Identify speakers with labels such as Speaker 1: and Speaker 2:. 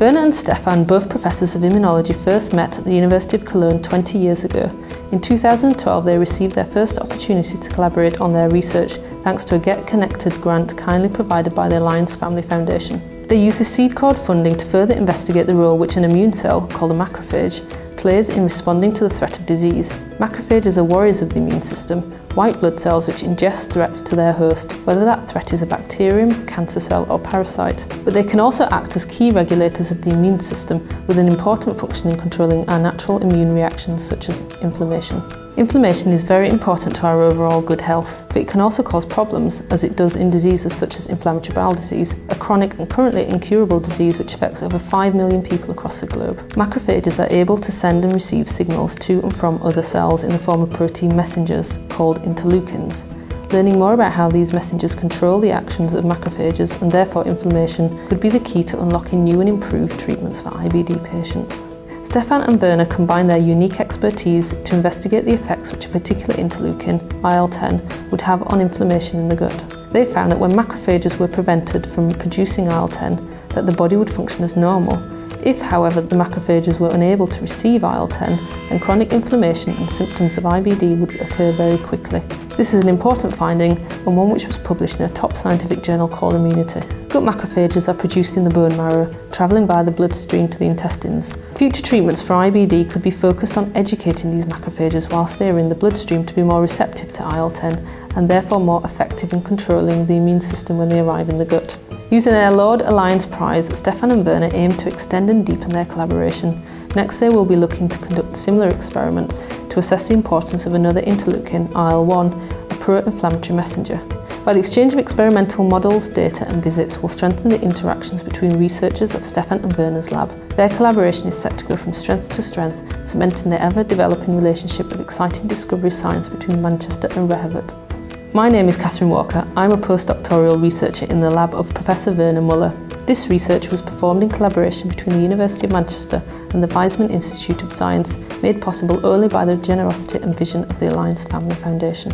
Speaker 1: Werner and Stefan, both professors of immunology, first met at the University of Cologne 20 years ago. In 2012, they received their first opportunity to collaborate on their research thanks to a Get Connected grant kindly provided by the Alliance Family Foundation. They used the seed cord funding to further investigate the role which an immune cell, called a macrophage, plays in responding to the threat of disease. Macrophages are warriors of the immune system, white blood cells which ingest threats to their host, whether that threat is a bacterium, cancer cell or parasite. But they can also act as key regulators of the immune system with an important function in controlling our natural immune reactions such as inflammation. Inflammation is very important to our overall good health, but it can also cause problems, as it does in diseases such as inflammatory bowel disease, a chronic and currently incurable disease which affects over 5 million people across the globe. Macrophages are able to send and receive signals to and from other cells in the form of protein messengers, called interleukins. Learning more about how these messengers control the actions of macrophages and therefore inflammation could be the key to unlocking new and improved treatments for IBD patients. Stefan and Werner combined their unique expertise to investigate the effects which a particular interleukin, IL-10, would have on inflammation in the gut. They found that when macrophages were prevented from producing IL-10, that the body would function as normal. If, however, the macrophages were unable to receive IL-10, then chronic inflammation and symptoms of IBD would occur very quickly. This is an important finding and one which was published in a top scientific journal called Immunity. Gut macrophages are produced in the bone marrow, travelling via the bloodstream to the intestines. Future treatments for IBD could be focused on educating these macrophages whilst they are in the bloodstream to be more receptive to IL-10 and therefore more effective in controlling the immune system when they arrive in the gut. Using their Lord Alliance Prize, Stefan and Werner aim to extend and deepen their collaboration. Next, they will be looking to conduct similar experiments to assess the importance of another interleukin, IL-1, a pro-inflammatory messenger. By the exchange of experimental models, data and visits will strengthen the interactions between researchers of Stefan and Werner's lab. Their collaboration is set to go from strength to strength, cementing the ever-developing relationship of exciting discovery science between Manchester and Rehovot. My name is Catherine Walker. I'm a postdoctoral researcher in the lab of Professor Werner Muller. This research was performed in collaboration between the University of Manchester and the Weizmann Institute of Science, made possible only by the generosity and vision of the Alliance Family Foundation.